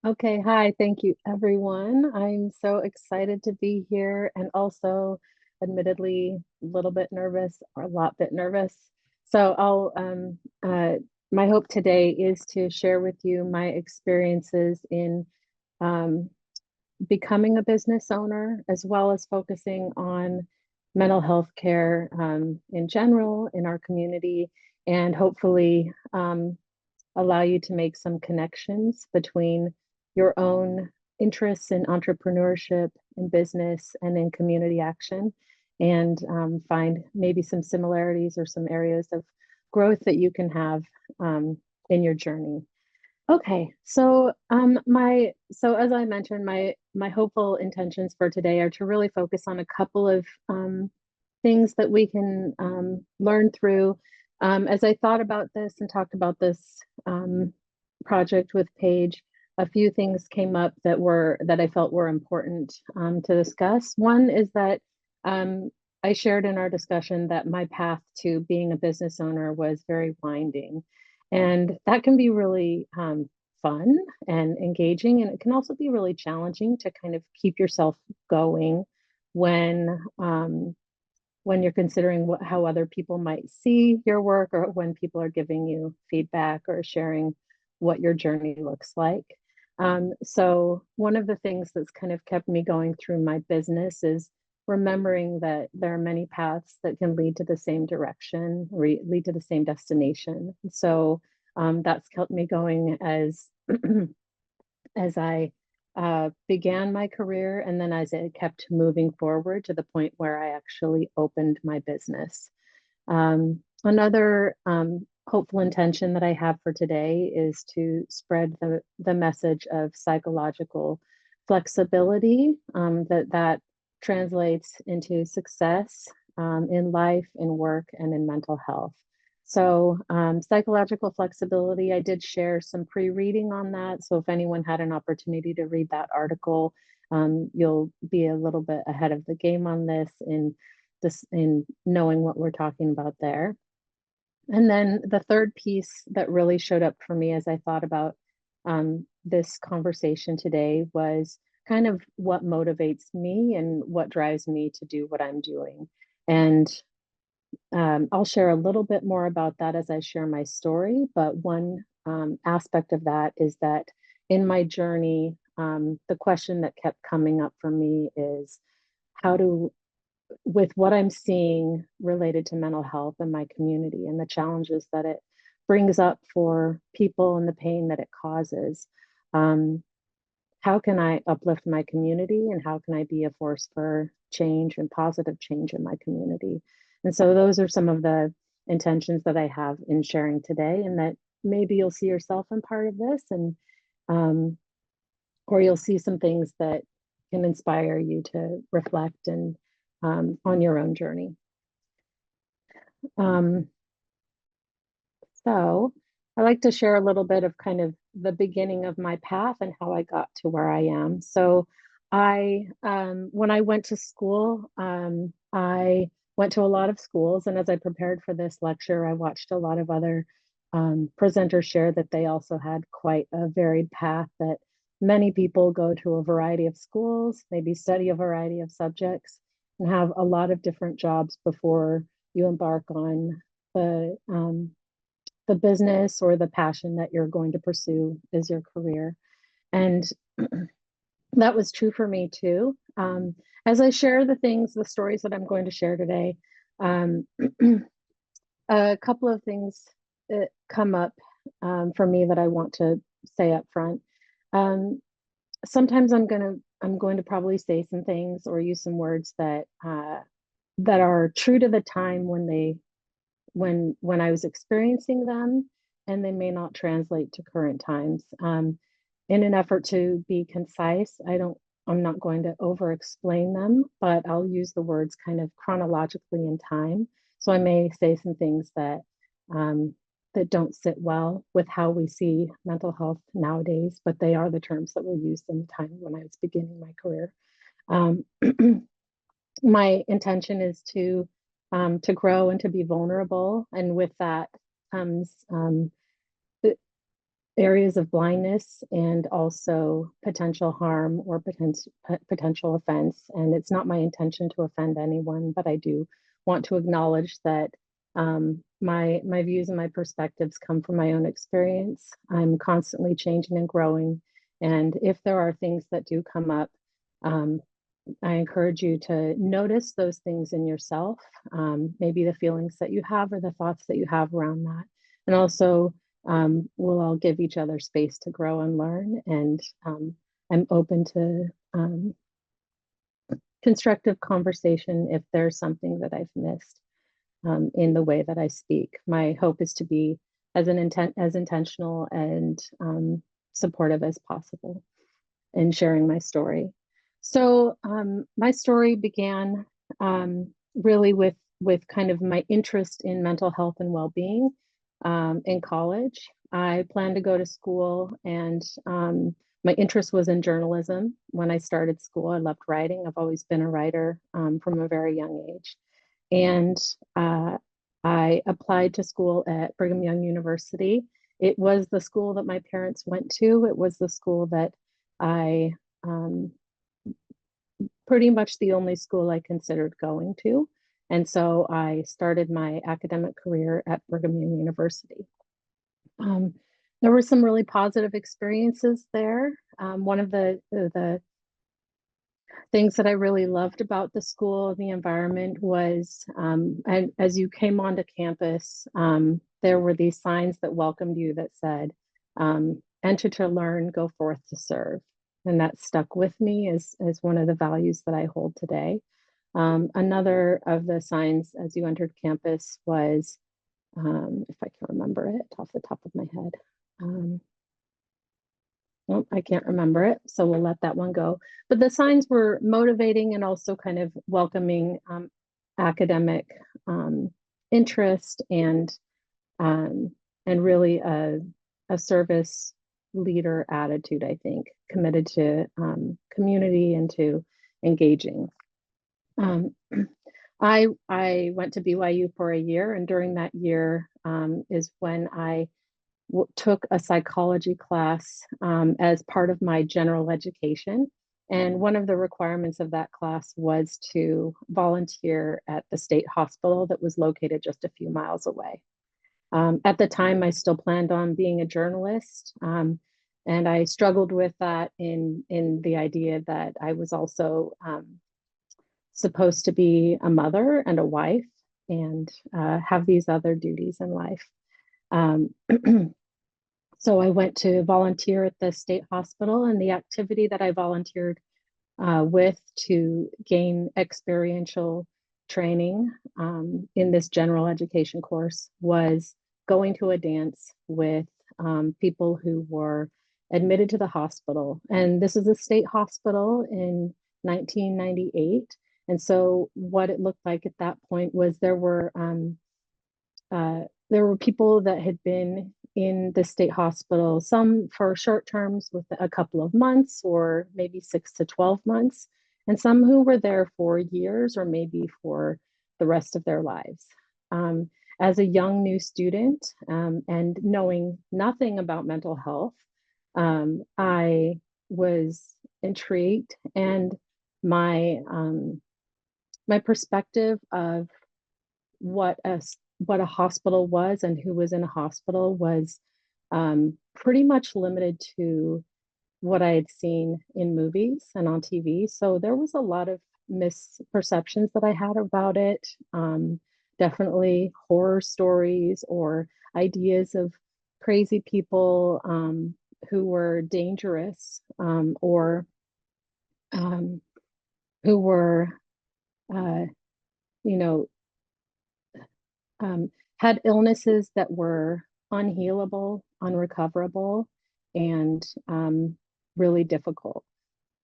Okay, hi, thank you everyone. I'm so excited to be here and also admittedly a little bit nervous or a lot bit nervous. So my hope today is to share with you my experiences in um, becoming a business owner, as well as focusing on mental health care in general in our community, and hopefully allow you to make some connections between your own interests in entrepreneurship, in business, and in community action, and find maybe some similarities or some areas of growth that you can have in your journey. Okay, so as I mentioned, my hopeful intentions for today are to really focus on a couple of things that we can learn through. As I thought about this and talked about this project with Paige, a few things came up that I felt were important to discuss. One is that I shared in our discussion that my path to being a business owner was very winding. And that can be really fun and engaging. And it can also be really challenging to kind of keep yourself going when when you're considering how other people might see your work, or when people are giving you feedback or sharing what your journey looks like. So one of the things that's kind of kept me going through my business is remembering that there are many paths that can lead to the same direction or lead to the same destination. So that's kept me going as as I began my career, and then as it kept moving forward to the point where I actually opened my business. Another hopeful intention that I have for today is to spread the message of psychological flexibility, that translates into success in life, in work, and in mental health. So, psychological flexibility, I did share some pre-reading on that. So if anyone had an opportunity to read that article, you'll be a little bit ahead of the game on this in knowing what we're talking about there. And then the third piece that really showed up for me as I thought about this conversation today was kind of what motivates me and what drives me to do what I'm doing. And I'll share a little bit more about that as I share my story. But one aspect of that is that in my journey, the question that kept coming up for me is how to, with what I'm seeing related to mental health in my community and the challenges that it brings up for people and the pain that it causes. Um, how can I uplift my community, and how can I be a force for change and positive change in my community? And so those are some of the intentions that I have in sharing today, and that maybe you'll see yourself in part of this, and um, or you'll see some things that can inspire you to reflect and on your own journey. Um, so I like to share a little bit of kind of the beginning of my path and how I got to where I am. So when I went to school, I went to a lot of schools, and as I prepared for this lecture, I watched a lot of other presenters share that they also had quite a varied path, that many people go to a variety of schools, maybe study a variety of subjects, and have a lot of different jobs before you embark on the business or the passion that you're going to pursue as your career. And that was true for me too. As I share the stories that I'm going to share today, um, a couple of things that come up for me that I want to say up front. Um, Sometimes I'm going to probably say some things or use some words that are true to the time when I was experiencing them, and they may not translate to current times. In an effort to be concise, I'm not going to over explain them, but I'll use the words kind of chronologically in time. So I may say some things um, that don't sit well with how we see mental health nowadays, but they are the terms that were used in the time when I was beginning my career. Um, my intention is to grow and to be vulnerable, and with that comes areas of blindness and also potential harm or potential offense. And it's not my intention to offend anyone, but I do want to acknowledge that my views and my perspectives come from my own experience. I'm constantly changing and growing. And if there are things that do come up, um, I encourage you to notice those things in yourself, maybe the feelings that you have or the thoughts that you have around that. And also, we'll all give each other space to grow and learn. And I'm open to constructive conversation if there's something that I've missed in the way that I speak. My hope is to be as intentional and supportive as possible in sharing my story. So my story began really with kind of my interest in mental health and well-being in college. I planned to go to school, and my interest was in journalism. When I started school, I loved writing. I've always been a writer from a very young age. And I applied to school at Brigham Young University. It was the school that my parents went to. It was the school that I pretty much the only school I considered going to. And so I started my academic career at Brigham Young University. Um, there were some really positive experiences there. One of the things that I really loved about the school, the environment was, and as you came onto campus, there were these signs that welcomed you that said, enter to learn, go forth to serve. And that stuck with me as one of the values that I hold today. Another of the signs as you entered campus was, if I can remember it off the top of my head, well, I can't remember it, so we'll let that one go. But the signs were motivating and also kind of welcoming academic interest um, and really a service leader attitude, I think, committed to community and to engaging. Um, I went to BYU for a year, and during that year is when I took a psychology class as part of my general education. And one of the requirements of that class was to volunteer at the state hospital that was located just a few miles away. At the time, I still planned on being a journalist. And I struggled with that in the idea that I was also supposed to be a mother and a wife and have these other duties in life. Um, So I went to volunteer at the state hospital, and the activity that I volunteered with to gain experiential training in this general education course was going to a dance with people who were admitted to the hospital. And this is a state hospital in 1998. And so what it looked like at that point was there were people that had been in the state hospital, some for short terms with a couple of months or maybe 6 to 12 months, and some who were there for years or maybe for the rest of their lives. As a young new student and knowing nothing about mental health, I was intrigued, and my perspective of what a hospital was and who was in a hospital was pretty much limited to what I had seen in movies and on TV. So there was a lot of misperceptions that I had about it. Definitely horror stories or ideas of crazy people who were dangerous or who were, uh, you know, had illnesses that were unhealable, unrecoverable, and really difficult.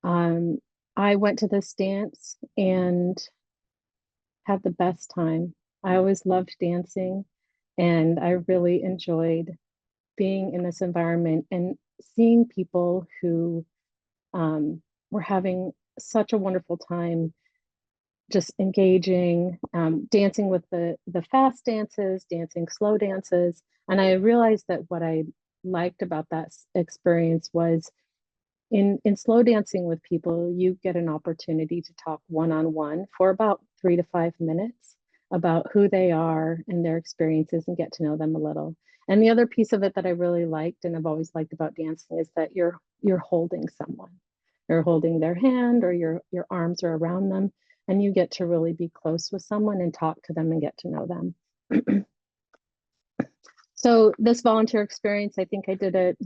Um, I went to this dance and had the best time. I always loved dancing, and I really enjoyed being in this environment and seeing people who were having such a wonderful time just engaging, dancing with the fast dances, dancing slow dances. And I realized that what I liked about that experience was in slow dancing with people, you get an opportunity to talk one-on-one for about 3 to 5 minutes about who they are and their experiences and get to know them a little. And the other piece of it that I really liked and I've always liked about dancing is that you're holding someone. You're holding their hand or your arms are around them and you get to really be close with someone and talk to them and get to know them. So this volunteer experience, I think I did it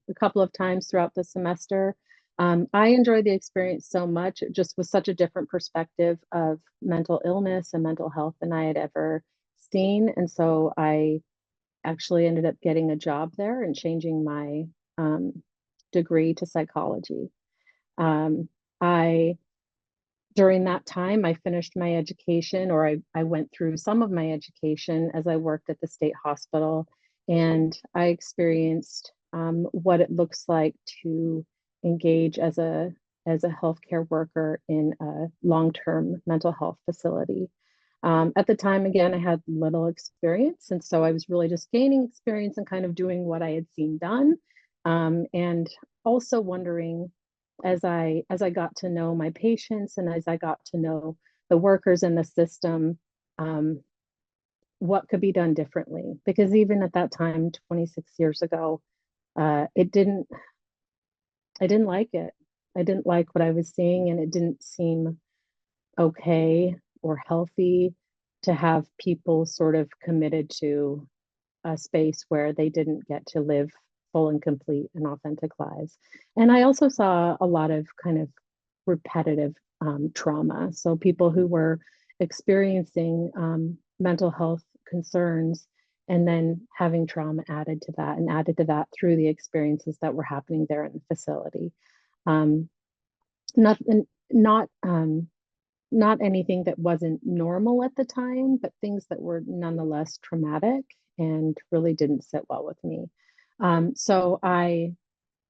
a couple of times throughout the semester. I enjoyed the experience so much. It just was such a different perspective of mental illness and mental health than I had ever seen. And so I actually ended up getting a job there and changing my degree to psychology. Um, I During that time, I finished my education, or I went through some of my education as I worked at the state hospital, and I experienced what it looks like to engage as a healthcare worker in a long-term mental health facility. At the time, again, I had little experience, and so I was really just gaining experience and kind of doing what I had seen done, and also wondering as I got to know my patients and as I got to know the workers in the system, um, what could be done differently. Because even at that time, 26 years ago, it didn't. I didn't like it. I didn't like what I was seeing, and it didn't seem okay or healthy to have people sort of committed to a space where they didn't get to live full and complete and authentic lives. And I also saw a lot of kind of repetitive trauma. So people who were experiencing mental health concerns and then having trauma added to that and added to that through the experiences that were happening there in the facility. Um, not not not anything that wasn't normal at the time, but things that were nonetheless traumatic and really didn't sit well with me. So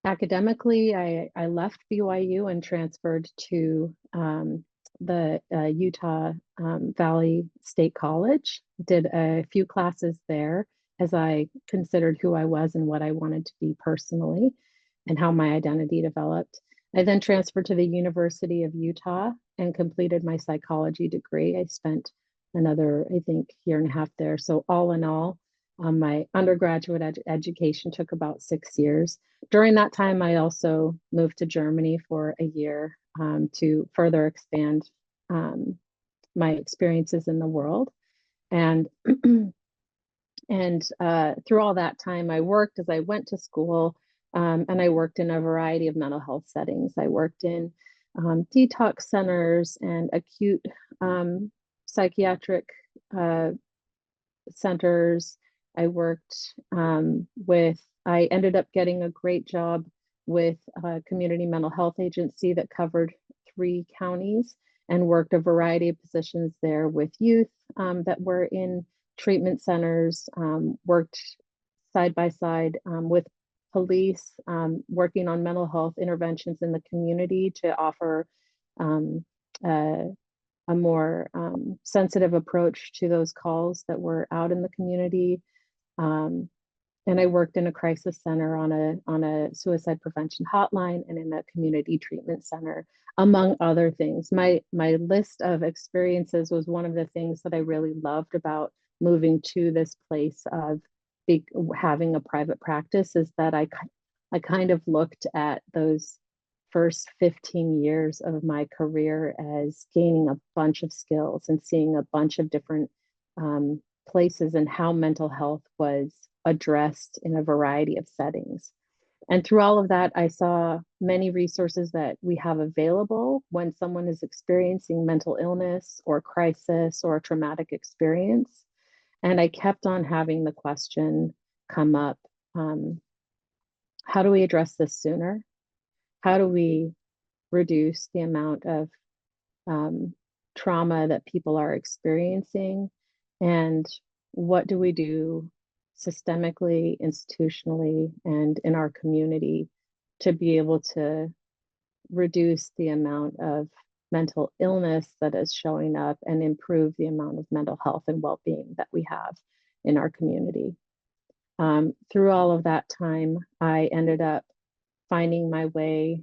academically, I left BYU and transferred to the Utah Valley State College, did a few classes there as I considered who I was and what I wanted to be personally and how my identity developed. I then transferred to the University of Utah and completed my psychology degree. I spent another, I think, year and a half there. So all in all, my undergraduate education took about 6 years. During that time, I also moved to Germany for a year to further expand my experiences in the world. And through all that time, I worked as I went to school, and I worked in a variety of mental health settings. I worked in detox centers and acute psychiatric uh, centers. I worked I ended up getting a great job with a community mental health agency that covered 3 counties and worked a variety of positions there with youth that were in treatment centers, worked side by side with police, working on mental health interventions in the community to offer um, uh, a more sensitive approach to those calls that were out in the community. Um, and I worked in a crisis center on a suicide prevention hotline and in a community treatment center, among other things. My list of experiences was one of the things that I really loved about moving to this place of having a private practice is that I kind of looked at those first 15 years of my career as gaining a bunch of skills and seeing a bunch of different places and how mental health was addressed in a variety of settings. And through all of that, I saw many resources that we have available when someone is experiencing mental illness or crisis or a traumatic experience. And I kept on having the question come up, how do we address this sooner? How do we reduce the amount of trauma that people are experiencing? And what do we do systemically, institutionally, and in our community to be able to reduce the amount of mental illness that is showing up and improve the amount of mental health and well-being that we have in our community? Through all of that time, I ended up finding my way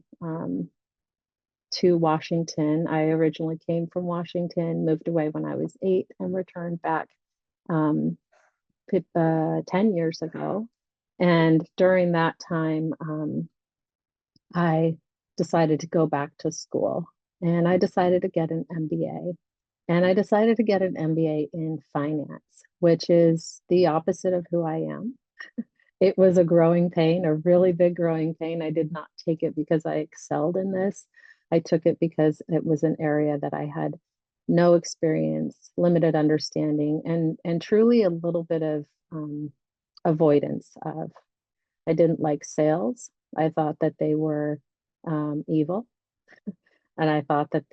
to Washington. I originally came from Washington, moved away when I was 8, and returned back um, 10 years ago. And during that time, I decided to go back to school and I decided to get an MBA. And I decided to get an MBA in finance, which is the opposite of who I am. It was a growing pain, a really big growing pain. I did not take it because I excelled in this. I took it because it was an area that I had no experience, limited understanding, and truly a little bit of avoidance of. I didn't like sales. I thought that they were evil, and I thought that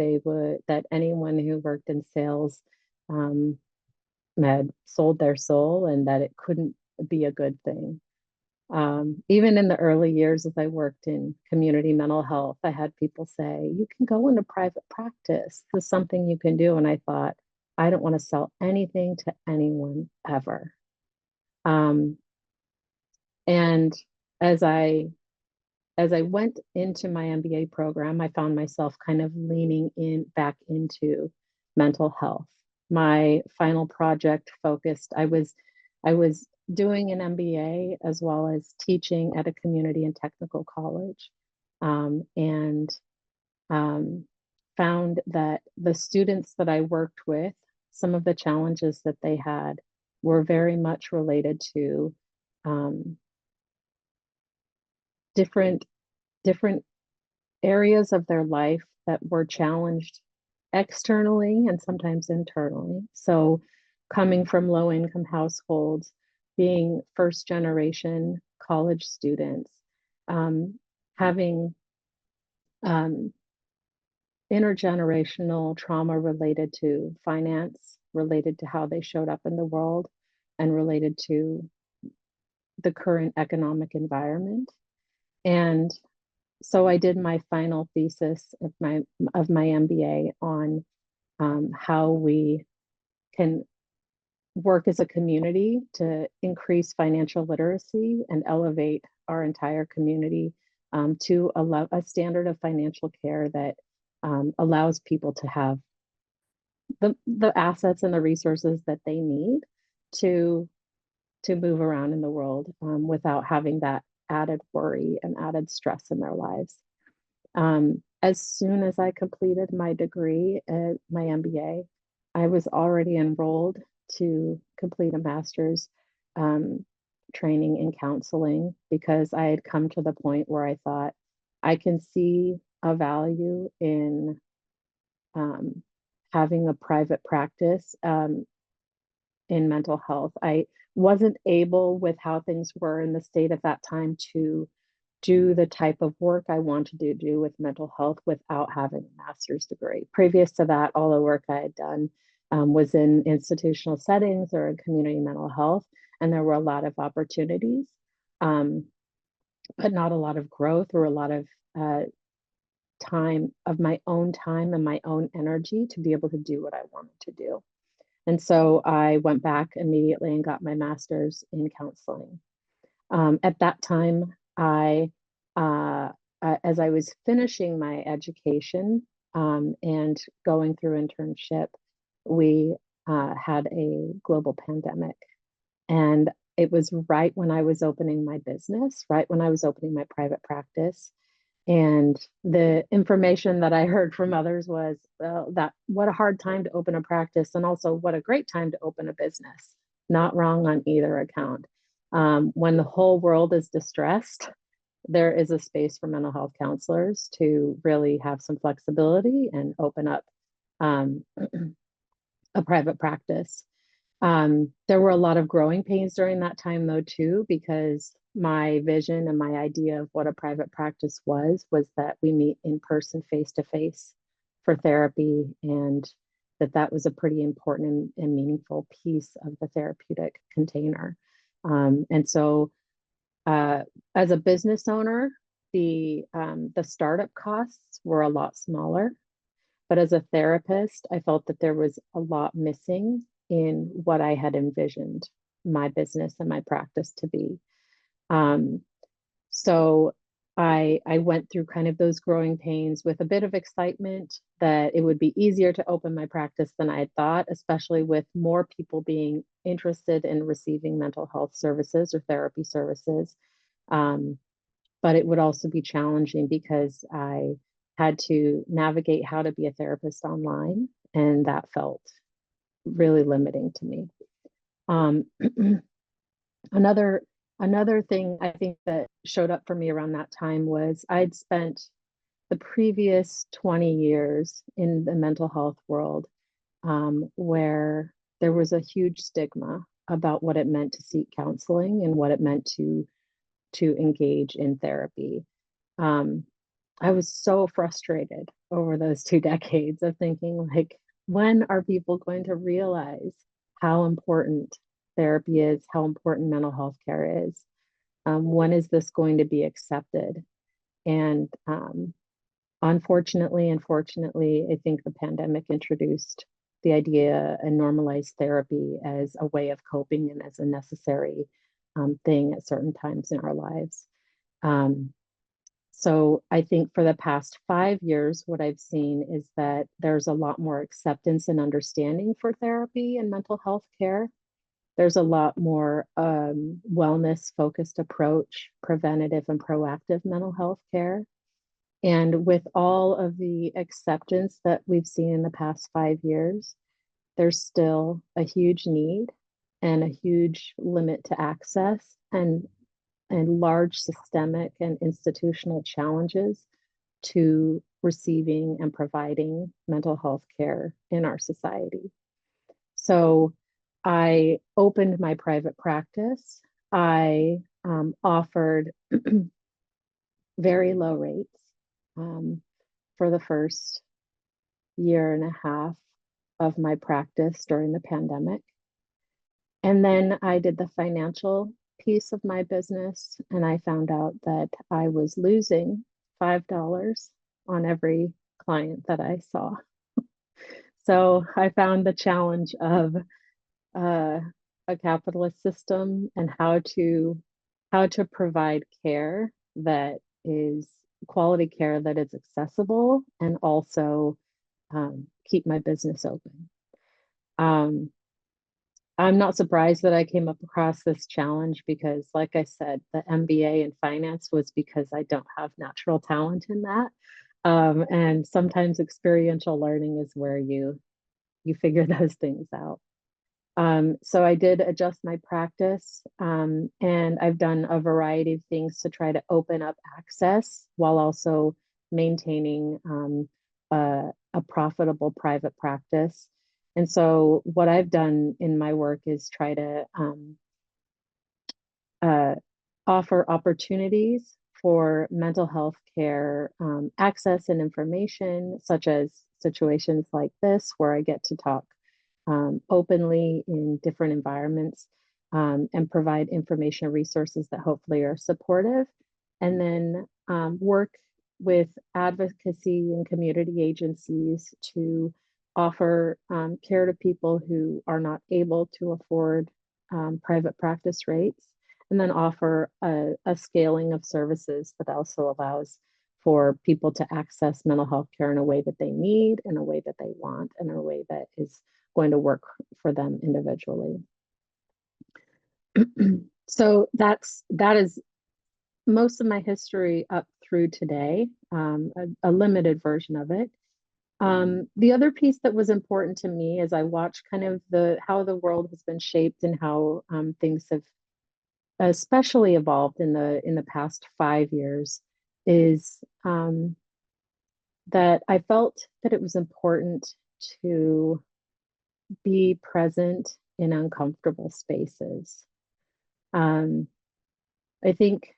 that anyone who worked in sales um, had sold their soul, and that it couldn't be a good thing. Even in the early years, as I worked in community mental health, I had people say, "You can go into private practice. This is something you can do." And I thought, I don't want to sell anything to anyone ever. Um, and as I as I went into my MBA program, I found myself kind of leaning in back into mental health. My final project focused, I was doing an MBA as well as teaching at a community and technical college. And found that the students that I worked with, some of the challenges that they had were very much related to um, different different areas of their life that were challenged externally and sometimes internally. So, coming from low income households, being first generation college students, having um, intergenerational trauma related to finance, related to how they showed up in the world, and related to the current economic environment. And so I did my final thesis of my MBA on how we can work as a community to increase financial literacy and elevate our entire community to a standard of financial care that allows people to have the assets and the resources that they need to to move around in the world without having that added worry and added stress in their lives. As soon as I completed my degree at my MBA, I was already enrolled to complete a master's um, training in counseling because I had come to the point where I thought I can see a value in um, having a private practice in mental health. I wasn't able, with how things were in the state at that time, to do the type of work I wanted to do with mental health without having a master's degree. Previous to that, all the work I had done was in institutional settings or in community mental health, and there were a lot of opportunities, um, but not a lot of growth or a lot of uh, time and my own energy to be able to do what I wanted to do. And so I went back immediately and got my master's in counseling. At that time, uh, as I was finishing my education and going through internship, we had a global pandemic. And it was right when I was opening my business, right when I was opening my private practice. And the information that I heard from others was, well, that what a hard time to open a practice, and also what a great time to open a business. Not wrong on either account. When the whole world is distressed, there is a space for mental health counselors to really have some flexibility and open up um, a private practice. There were a lot of growing pains during that time, though, too, because my vision and my idea of what a private practice was that we meet in person, face to face, for therapy, and that was a pretty important and meaningful piece of the therapeutic container. And so, uh, as a business owner, the startup costs were a lot smaller, but as a therapist, I felt that there was a lot missing in what I had envisioned. my business and my practice to be. Um, so I went through kind of those growing pains with a bit of excitement that it would be easier to open my practice than I had thought, especially with more people being interested in receiving mental health services or therapy services. Um, but it would also be challenging because I had to navigate how to be a therapist online, and that felt really limiting to me. Um, another another thing I think that showed up for me around that time was I'd spent the previous 20 years in the mental health world, where there was a huge stigma about what it meant to seek counseling and what it meant to engage in therapy. Um, I was so frustrated over those 2 decades of thinking, like, when are people going to realize how important therapy is, how important mental health care is? When is this going to be accepted? And unfortunately, I think the pandemic introduced the idea and normalized therapy as a way of coping and as a necessary thing at certain times in our lives. Um, so I think for the past 5 years, what I've seen is that there's a lot more acceptance and understanding for therapy and mental health care. There's a lot more wellness focused approach, preventative and proactive mental health care. And with all of the acceptance that we've seen in the past 5 years, there's still a huge need and a huge limit to access and large systemic and institutional challenges to receiving and providing mental health care in our society. So I opened my private practice. I offered very low rates um, for the first year and a half of my practice during the pandemic. And then I did the financial piece of my business, and I found out that I was losing $5 on every client that I saw. So I found the challenge of uh, a capitalist system and how to provide care that is quality care that is accessible and also keep my business open. Um, I'm not surprised that I came up across this challenge because, like I said, the MBA in finance was because I don't have natural talent in that. And sometimes experiential learning is where you figure those things out. So I did adjust my practice, and I've done a variety of things to try to open up access while also maintaining a profitable private practice. And so what I've done in my work is try to uh, offer opportunities for mental health care access and information, such as situations like this, where I get to talk openly in different environments and provide information and resources that hopefully are supportive. And then work with advocacy and community agencies to offer care to people who are not able to afford private practice rates, and then offer a scaling of services that also allows for people to access mental health care in a way that they need, in a way that they want, and in a way that is going to work for them individually. So that is most of my history up through today, a limited version of it. The other piece that was important to me as I watched kind of how the world has been shaped and how things have especially evolved in the past 5 years is that I felt that it was important to be present in uncomfortable spaces. Um, I think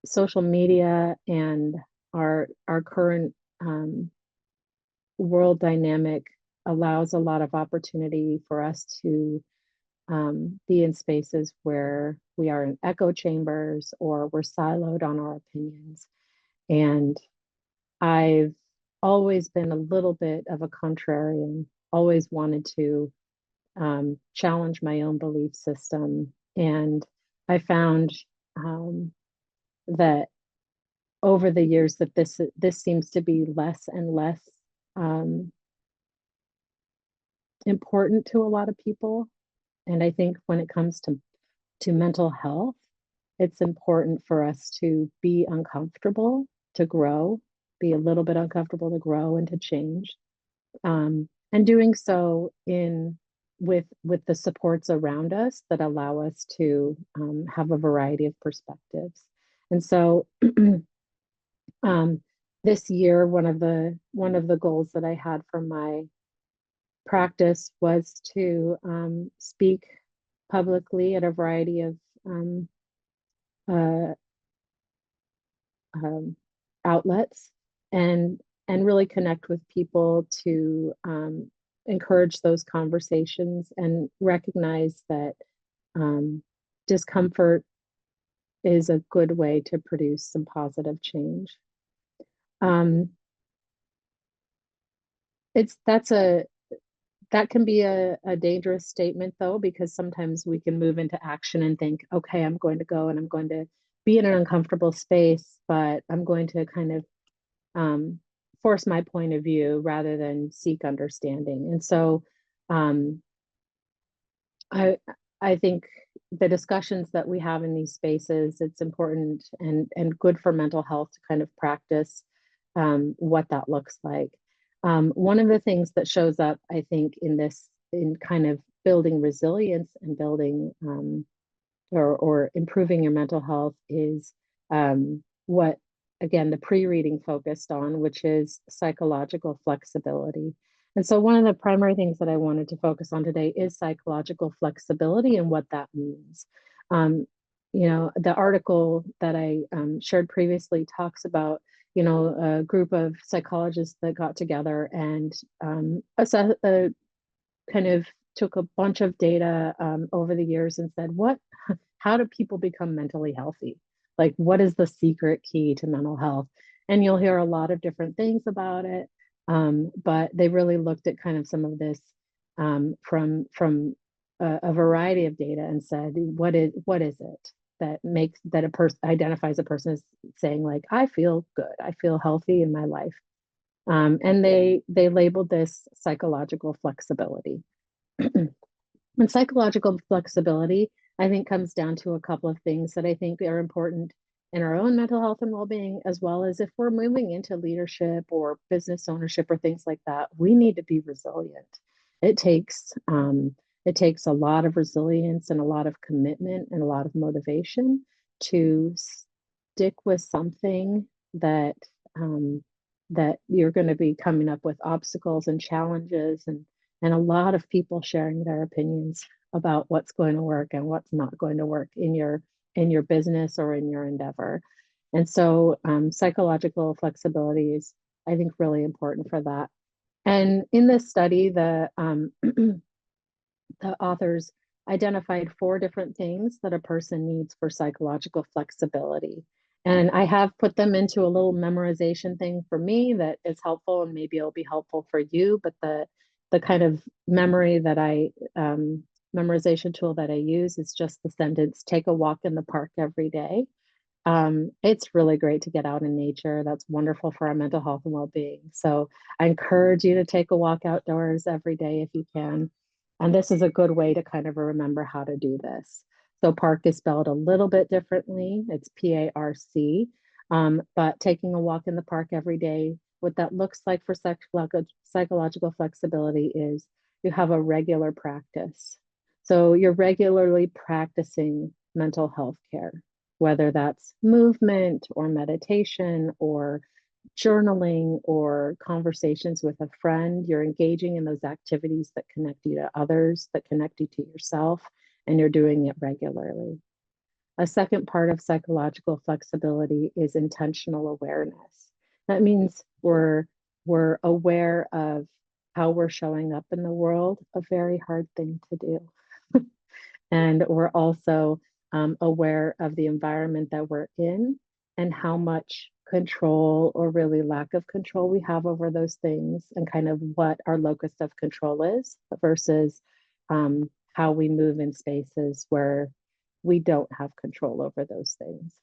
social media and our current world dynamic allows a lot of opportunity for us to be in spaces where we are in echo chambers or we're siloed on our opinions. And I've always been a little bit of a contrarian, always wanted to challenge my own belief system. And I found that over the years that this seems to be less and less um, important to a lot of people. And I think when it comes to mental health, it's important for us to be uncomfortable, to grow, be a little bit uncomfortable to grow and to change. And doing so in with the supports around us that allow us to have a variety of perspectives. And so this year, one of the goals that I had for my practice was to speak publicly at a variety of uh, um, outlets and really connect with people to encourage those conversations and recognize that discomfort is a good way to produce some positive change. Um, it's that can be a dangerous statement though, because sometimes we can move into action and think, okay, I'm going to go and I'm going to be in an uncomfortable space, but I'm going to kind of um, force my point of view rather than seek understanding. And so um, I I think the discussions that we have in these spaces, it's important and good for mental health to kind of practice what that looks like. One of the things that shows up, I think, in kind of building resilience and building or improving your mental health is what, again, the pre-reading focused on, which is psychological flexibility. And so one of the primary things that I wanted to focus on today is psychological flexibility and what that means. Um, the article that I shared previously talks about, a group of psychologists that got together and kind of took a bunch of data over the years and said, how do people become mentally healthy? Like, what is the secret key to mental health? And you'll hear a lot of different things about it. But they really looked at kind of some of this from a variety of data and said, what is it that a person identifies a person as saying, like, I feel good, I feel healthy in my life. And they labeled this psychological flexibility. And psychological flexibility, I think, comes down to a couple of things that I think are important in our own mental health and well-being, as well as if we're moving into leadership or business ownership or things like that, we need to be resilient. It takes it takes a lot of resilience and a lot of commitment and a lot of motivation to stick with something um, that you're going to be coming up with obstacles and challenges and a lot of people sharing their opinions about what's going to work and what's not going to work in your business or in your endeavor. And so psychological flexibility is, I think, really important for that. And in this study, the authors identified 4 different things that a person needs for psychological flexibility. And I have put them into a little memorization thing for me that is helpful, and maybe it'll be helpful for you. But the kind of memorization tool that I use is just the sentence, take a walk in the park every day. It's really great to get out in nature. That's wonderful for our mental health and well-being. So I encourage you to take a walk outdoors every day if you can. And this is a good way to kind of remember how to do this. So park is spelled a little bit differently. It's PARC. But taking a walk in the park every day, what that looks like for psychological flexibility is you have a regular practice. So you're regularly practicing mental health care, whether that's movement or meditation or journaling or conversations with a friend. You're engaging in those activities that connect you to others, that connect you to yourself, and you're doing it regularly. A second part of psychological flexibility is intentional awareness. That means we're aware of how we're showing up in the world, a very hard thing to do. And we're also aware of the environment that we're in and how much control or really lack of control we have over those things and kind of what our locus of control is versus how we move in spaces where we don't have control over those things.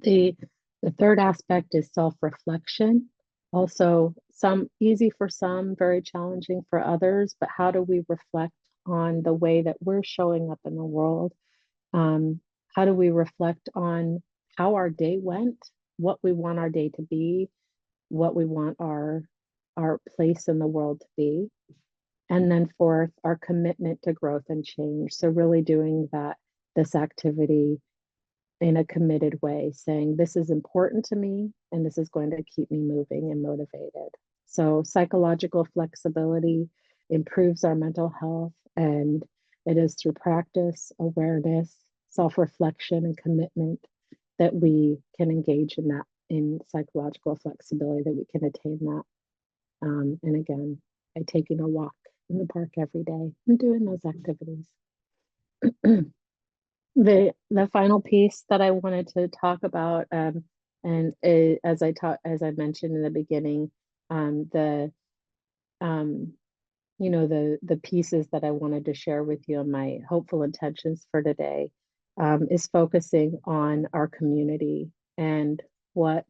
The, the third aspect is self-reflection. Also, some easy for some, very challenging for others, but how do we reflect on the way that we're showing up in the world? How do we reflect on how our day went, what we want our day to be, what we want our place in the world to be? And then fourth, our commitment to growth and change. So really doing this activity in a committed way, saying this is important to me and this is going to keep me moving and motivated. So psychological flexibility improves our mental health, and it is through practice, awareness, self-reflection, and commitment that we can engage in that, in psychological flexibility, that we can attain that. And again, by taking a walk in the park every day and doing those activities. The final piece that I wanted to talk about, and as I mentioned in the beginning, the the pieces that I wanted to share with you and my hopeful intentions for today, is focusing on our community and what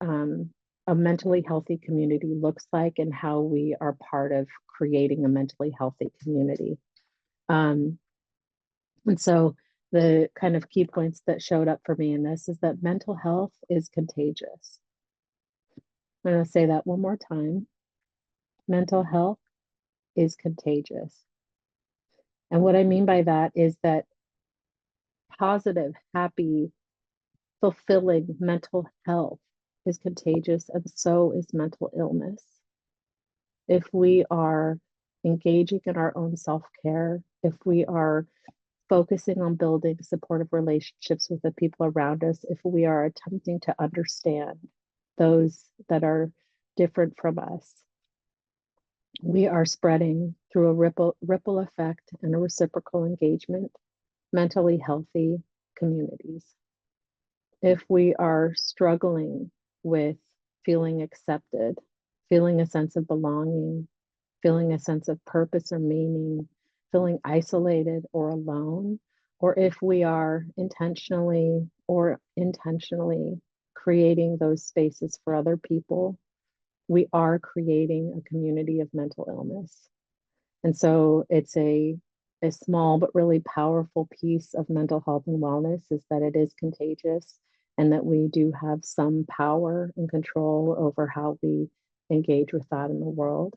a mentally healthy community looks like, and how we are part of creating a mentally healthy community. And so the kind of key points that showed up for me in this is that mental health is contagious. I'm going to say that one more time. Mental health is contagious. And what I mean by that is that positive, happy, fulfilling mental health is contagious, and so is mental illness. If we are engaging in our own self-care, if we are focusing on building supportive relationships with the people around us, if we are attempting to understand those that are different from us, we are spreading through a ripple effect and a reciprocal engagement, mentally healthy communities. If we are struggling with feeling accepted, feeling a sense of belonging, feeling a sense of purpose or meaning, feeling isolated or alone, or if we are intentionally or intentionally creating those spaces for other people, we are creating a community of mental illness. And so it's a small but really powerful piece of mental health and wellness, is that it is contagious, and that we do have some power and control over how we engage with that in the world.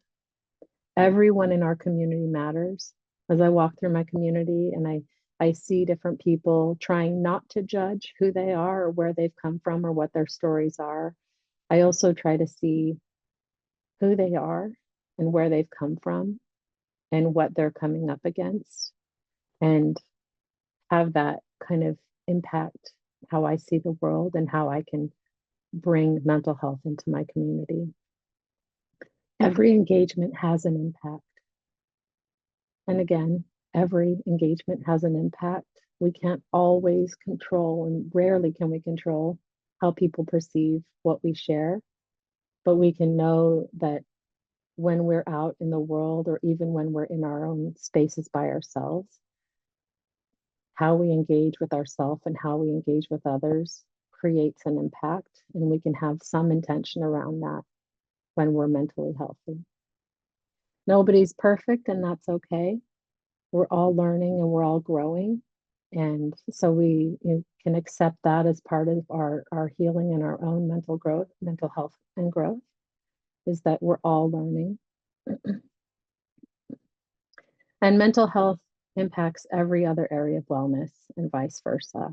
Everyone in our community matters. As I walk through my community and I see different people trying not to judge who they are or where they've come from or what their stories are, I also try to see who they are and where they've come from and what they're coming up against, and have that kind of impact how I see the world and how I can bring mental health into my community. Every engagement has an impact. And again, every engagement has an impact. We can't always control, and rarely can we control, how people perceive what we share, but we can know that when we're out in the world, or even when we're in our own spaces by ourselves, how we engage with ourselves and how we engage with others creates an impact, and we can have some intention around that when we're mentally healthy. Nobody's perfect, and that's okay. We're all learning and we're all growing. And so we can accept that as part of our healing and our own mental health and growth, is that we're all learning. And mental health impacts every other area of wellness and vice versa.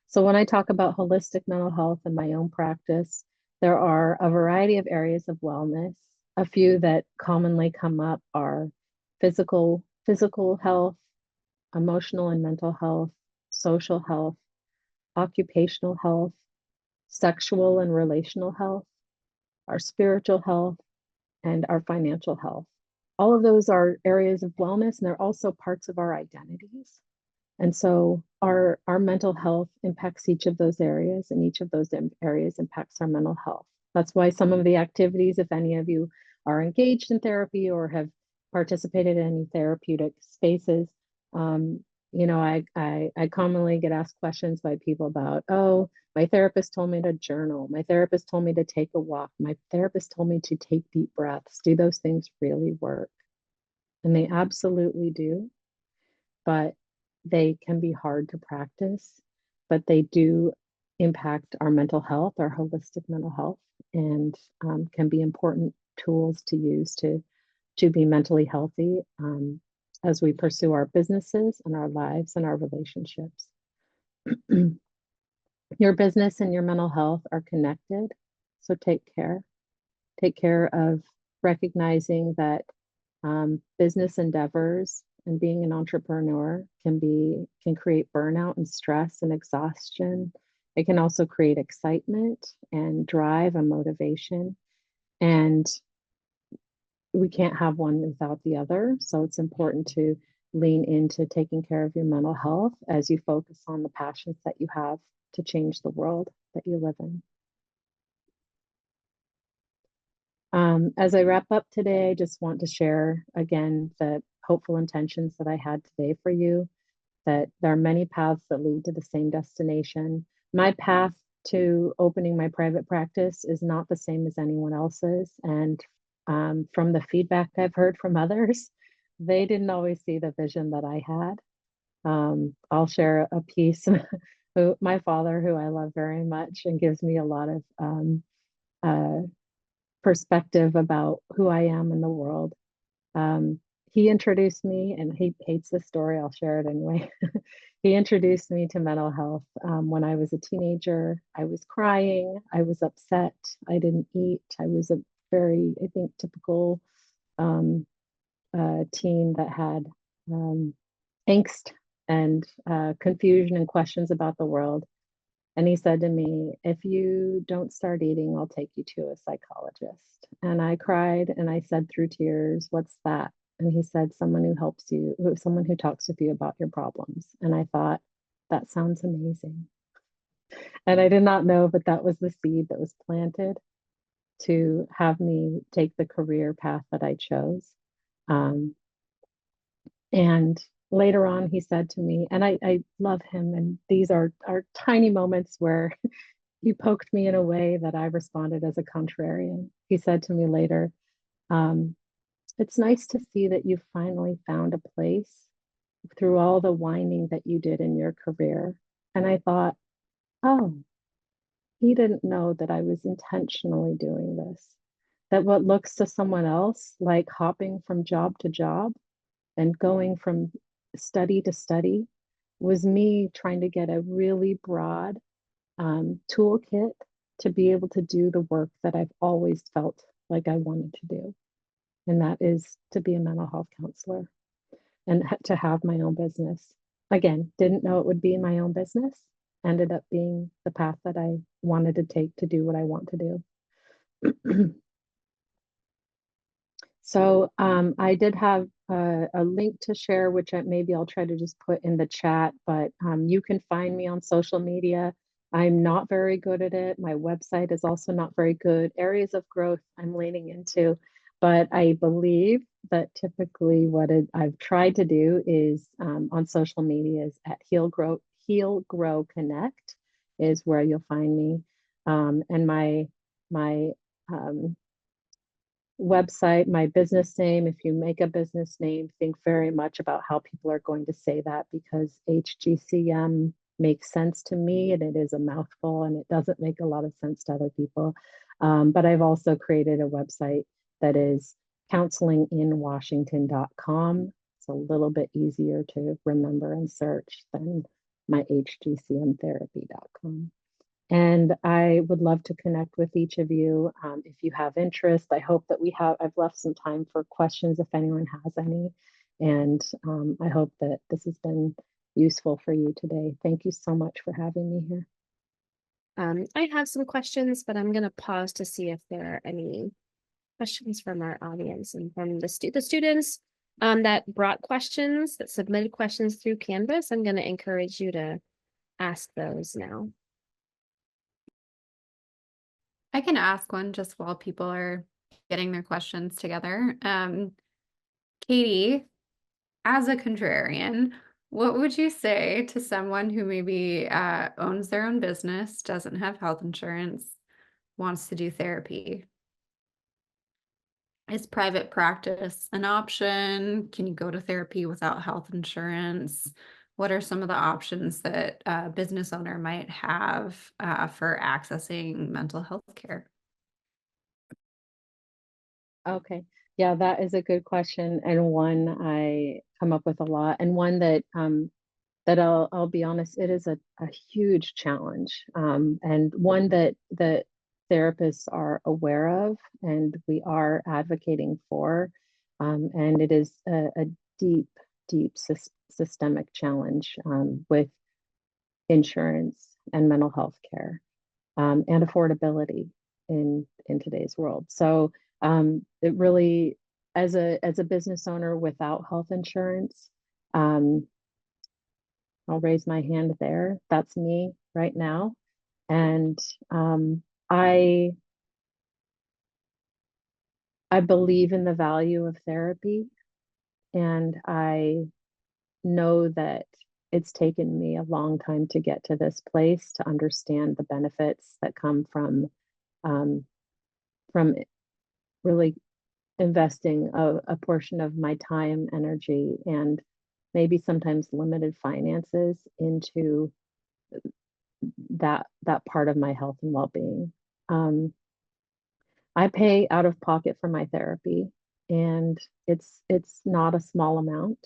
So when I talk about holistic mental health in my own practice, there are a variety of areas of wellness. A few that commonly come up are physical health, emotional and mental health, social health, occupational health, sexual and relational health, our spiritual health, and our financial health. All of those are areas of wellness, and they're also parts of our identities. And so our mental health impacts each of those areas, and each of those areas impacts our mental health. That's why some of the activities, if any of you are engaged in therapy or have participated in any therapeutic spaces. You know, I commonly get asked questions by people about, oh, my therapist told me to journal. My therapist told me to take a walk. My therapist told me to take deep breaths. Do those things really work? And they absolutely do, but they can be hard to practice, but they do impact our mental health, our holistic mental health, and can be important tools to use to be mentally healthy as we pursue our businesses and our lives and our relationships. Your business and your mental health are connected, so take care. Take care of recognizing that business endeavors and being an entrepreneur can create burnout and stress and exhaustion. It can also create excitement and drive and motivation. And we can't have one without the other. So it's important to lean into taking care of your mental health as you focus on the passions that you have to change the world that you live in. As I wrap up today, I just want to share again the hopeful intentions that I had today for you, that there are many paths that lead to the same destination. My path to opening my private practice is not the same as anyone else's. And from the feedback I've heard from others, they didn't always see the vision that I had. I'll share a piece. My father, who I love very much and gives me a lot of perspective about who I am in the world. He introduced me, and he hates this story, I'll share it anyway. He introduced me to mental health when I was a teenager. I was crying, I was upset, I didn't eat. I was a very, I think, typical teen that had angst and confusion and questions about the world. And he said to me, if you don't start eating, I'll take you to a psychologist. And I cried and I said through tears, what's that? And he said, someone who helps you, someone who talks with you about your problems. And I thought, that sounds amazing. And I did not know, but that was the seed that was planted to have me take the career path that I chose. And later on, he said to me, and I love him, and these are tiny moments where he poked me in a way that I responded as a contrarian. He said to me later, it's nice to see that you finally found a place through all the whining that you did in your career. And I thought, oh, he didn't know that I was intentionally doing this. That what looks to someone else like hopping from job to job and going from study to study was me trying to get a really broad toolkit to be able to do the work that I've always felt like I wanted to do. And that is to be a mental health counselor and to have my own business. Again, didn't know it would be my own business, ended up being the path that I wanted to take to do what I want to do. So I did have a link to share, which maybe I'll try to just put in the chat, but you can find me on social media. I'm not very good at it. My website is also not very good. Areas of growth I'm leaning into, but I believe that typically what I've tried to do is on social media is at Heal Grow Connect is where you'll find me. And my website, my business name, if you make a business name, think very much about how people are going to say that, because HGCM makes sense to me and it is a mouthful and it doesn't make a lot of sense to other people. But I've also created a website that is counselinginwashington.com. It's a little bit easier to remember and search than my hgcmtherapy.com. And I would love to connect with each of you if you have interest. I hope that I've left some time for questions if anyone has any. And I hope that this has been useful for you today. Thank you so much for having me here. I have some questions, but I'm going to pause to see if there are any questions from our audience and from the students that brought questions, that submitted questions through Canvas. I'm going to encourage you to ask those now. I can ask one just while people are getting their questions together. Katie, as a contrarian, what would you say to someone who maybe owns their own business, doesn't have health insurance, wants to do therapy? Is private practice an option? Can you go to therapy without health insurance? What are some of the options that a business owner might have for accessing mental health care? Okay. Yeah, that is a good question and one I come up with a lot and one that that I'll be honest, it is a huge challenge. And one that therapists are aware of and we are advocating for. And it is a deep, deep systemic challenge with insurance and mental health care and affordability in today's world. So it really, as a business owner without health insurance, um, I'll raise my hand there. That's me right now, and um, I I believe in the value of therapy, and I know that it's taken me a long time to get to this place to understand the benefits that come um, from really investing a portion of my time, energy, and maybe sometimes limited finances into that part of my health and well-being. Um, I pay out of pocket for my therapy, and it's not a small amount.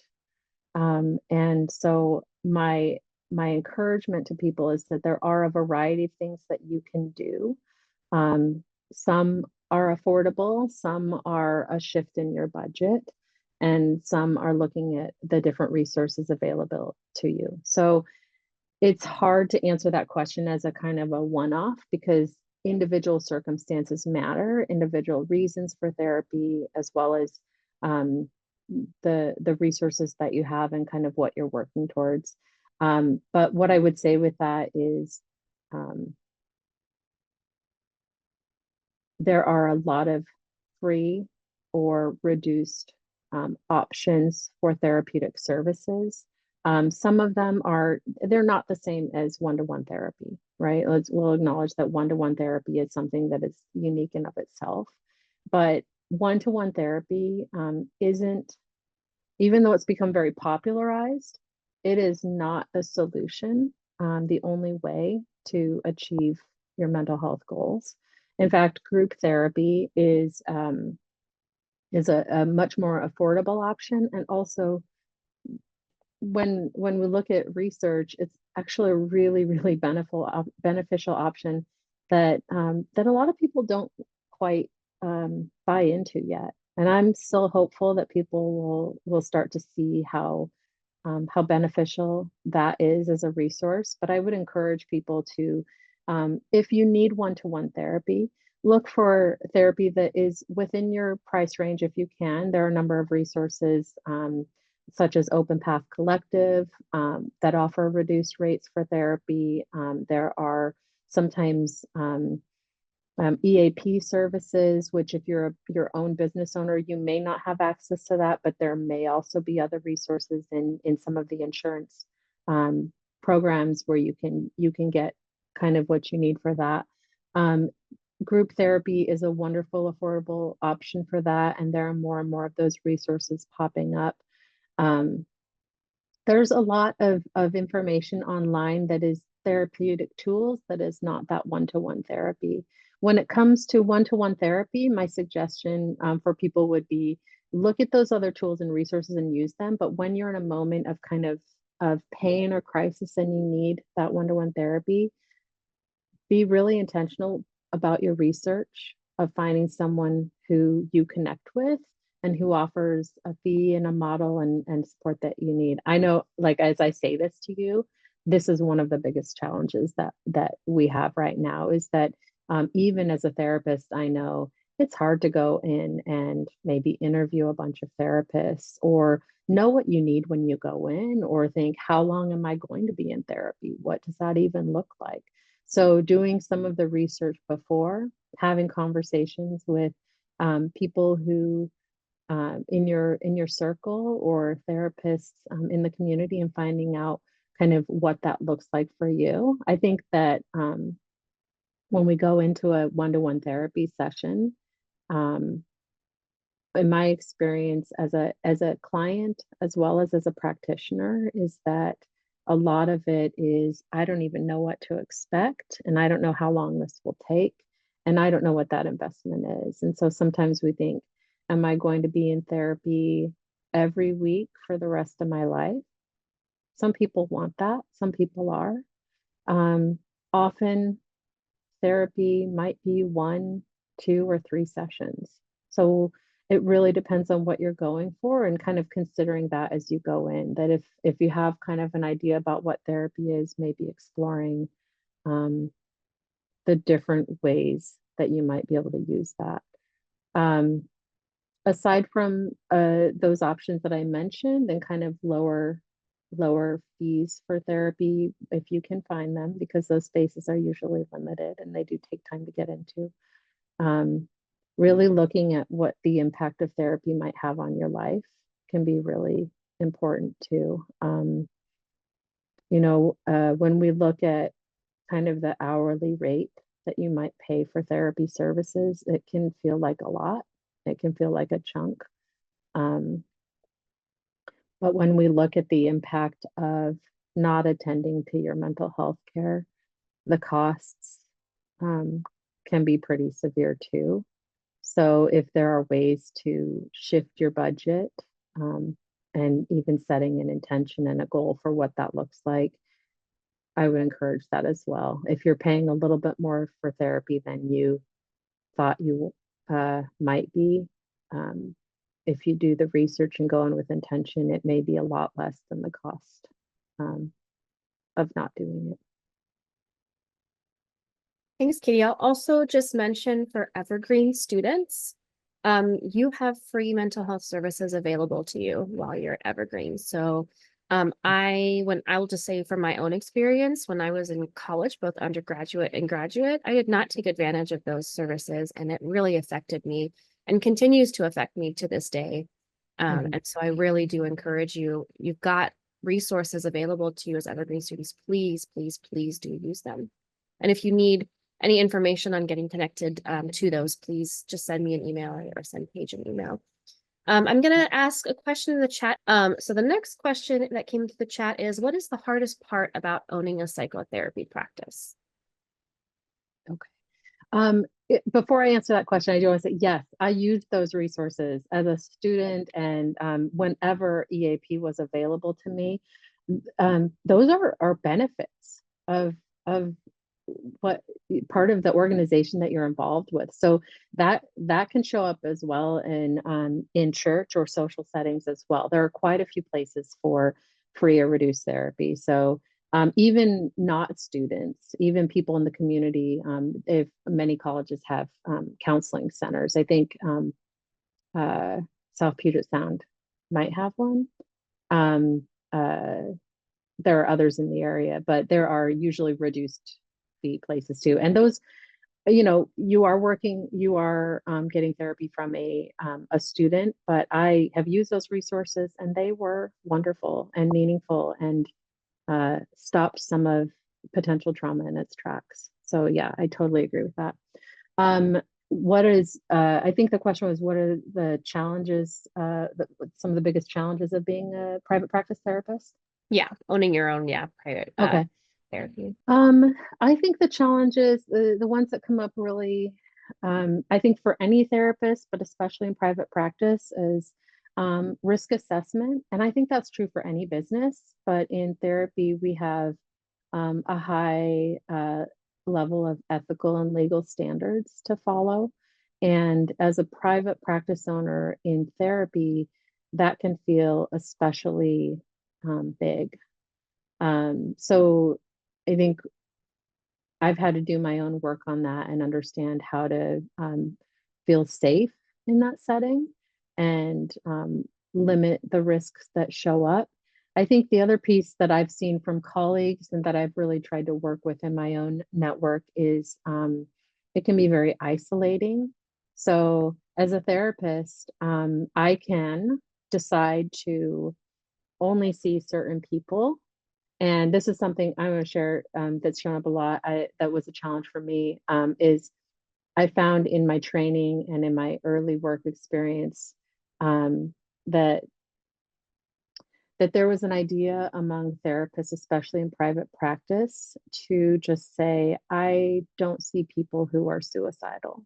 And so my encouragement to people is that there are a variety of things that you can do. Um, some are affordable, some are a shift in your budget, and some are looking at the different resources available to you. So it's hard to answer that question as a kind of a one-off because individual circumstances matter, individual reasons for therapy, as well as um, the resources that you have and kind of what you're working towards. But what I would say with that is um, there are a lot of free or reduced options for therapeutic services. Some of them they're not the same as one-to-one therapy, right? We'll acknowledge that one-to-one therapy is something that is unique in of itself. But one-to-one therapy isn't, even though it's become very popularized, it is not the solution, the only way to achieve your mental health goals. In fact, group therapy is a much more affordable option, and also when we look at research, it's actually a really, really beneficial option that that a lot of people don't quite buy into yet. And I'm still hopeful that people will start to see how beneficial that is as a resource. But I would encourage people to, if you need one-to-one therapy, look for therapy that is within your price range if you can. There are a number of resources, such as Open Path Collective, that offer reduced rates for therapy. There are sometimes EAP services, which if you're your own business owner, you may not have access to that, but there may also be other resources in some of the insurance um, programs where you can get kind of what you need for that. Um, Group therapy is a wonderful, affordable option for that, and there are more and more of those resources popping up. Um, there's a lot of information online that is therapeutic tools that is not that one-to-one therapy. When it comes to one-to-one therapy, my suggestion for people would be look at those other tools and resources and use them. But when you're in a moment of kind of pain or crisis and you need that one-to-one therapy, be really intentional about your research of finding someone who you connect with and who offers a fee and a model and support that you need. I know, like as I say this to you, this is one of the biggest challenges that we have right now is that even as a therapist, I know it's hard to go in and maybe interview a bunch of therapists or know what you need when you go in or think, how long am I going to be in therapy? What does that even look like? So doing some of the research before, having conversations with people who in your circle or therapists in the community and finding out kind of what that looks like for you. I think that when we go into a one-to-one therapy session, um, in my experience as a client as well as a practitioner, is that a lot of it is I don't even know what to expect, and I don't know how long this will take, and I don't know what that investment is. And so sometimes we think, am I going to be in therapy every week for the rest of my life? Some people want that, some people are. Often therapy might be 1, 2, or 3 sessions. So it really depends on what you're going for and kind of considering that as you go in. That if you have kind of an idea about what therapy is, maybe exploring um, the different ways that you might be able to use that. Um, Aside from those options that I mentioned, and kind of lower fees for therapy if you can find them, because those spaces are usually limited and they do take time to get into. Really looking at what the impact of therapy might have on your life can be really important too. When we look at kind of the hourly rate that you might pay for therapy services, it can feel like a lot. It can feel like a chunk. Um, but when we look at the impact of not attending to your mental health care, the costs um, can be pretty severe too. So if there are ways to shift your budget and even setting an intention and a goal for what that looks like, I would encourage that as well. If you're paying a little bit more for therapy than you thought you might be, um, if you do the research and go in with intention, it may be a lot less than the cost um, of not doing it. Thanks, Katie. I'll also just mention for Evergreen students, you have free mental health services available to you while you're at Evergreen. So I will just say from my own experience, when I was in college, both undergraduate and graduate, I did not take advantage of those services, and it really affected me and continues to affect me to this day. And so I really do encourage you, you've got resources available to you as Evergreen students. Please, please, please do use them. And if you need any information on getting connected to those, please just send me an email or send Paige an email. I'm going to ask a question in the chat. So the next question that came to the chat is, what is the hardest part about owning a psychotherapy practice? Okay. Before I answer that question, I do want to say, yes, I used those resources as a student, and whenever EAP was available to me, those are benefits of what part of the organization that you're involved with. So that can show up as well in church or social settings as well. There are quite a few places for free or reduced therapy. So even not students, even people in the community, if many colleges have counseling centers. I think uh, South Puget Sound might have one. Um, uh, there are others in the area, but there are usually reduced fee places too. And those, you are getting therapy from a student, but I have used those resources and they were wonderful and meaningful and stopped some of potential trauma in its tracks. So yeah, I totally agree with that. I think the question was, what are the challenges, some of the biggest challenges of being a private practice therapist? Yeah, owning your own, private therapy. I think the challenges, the ones that come up really, I think for any therapist, but especially in private practice, is risk assessment. And I think that's true for any business, but in therapy, we have a high level of ethical and legal standards to follow. And as a private practice owner in therapy, that can feel especially big. So I think I've had to do my own work on that and understand how to feel safe in that setting and limit the risks that show up. I think the other piece that I've seen from colleagues and that I've really tried to work with in my own network is it can be very isolating. So as a therapist, I can decide to only see certain people. And this is something I'm going to share that's shown up a lot. That was a challenge for me, is I found in my training and in my early work experience that there was an idea among therapists, especially in private practice, to just say, I don't see people who are suicidal,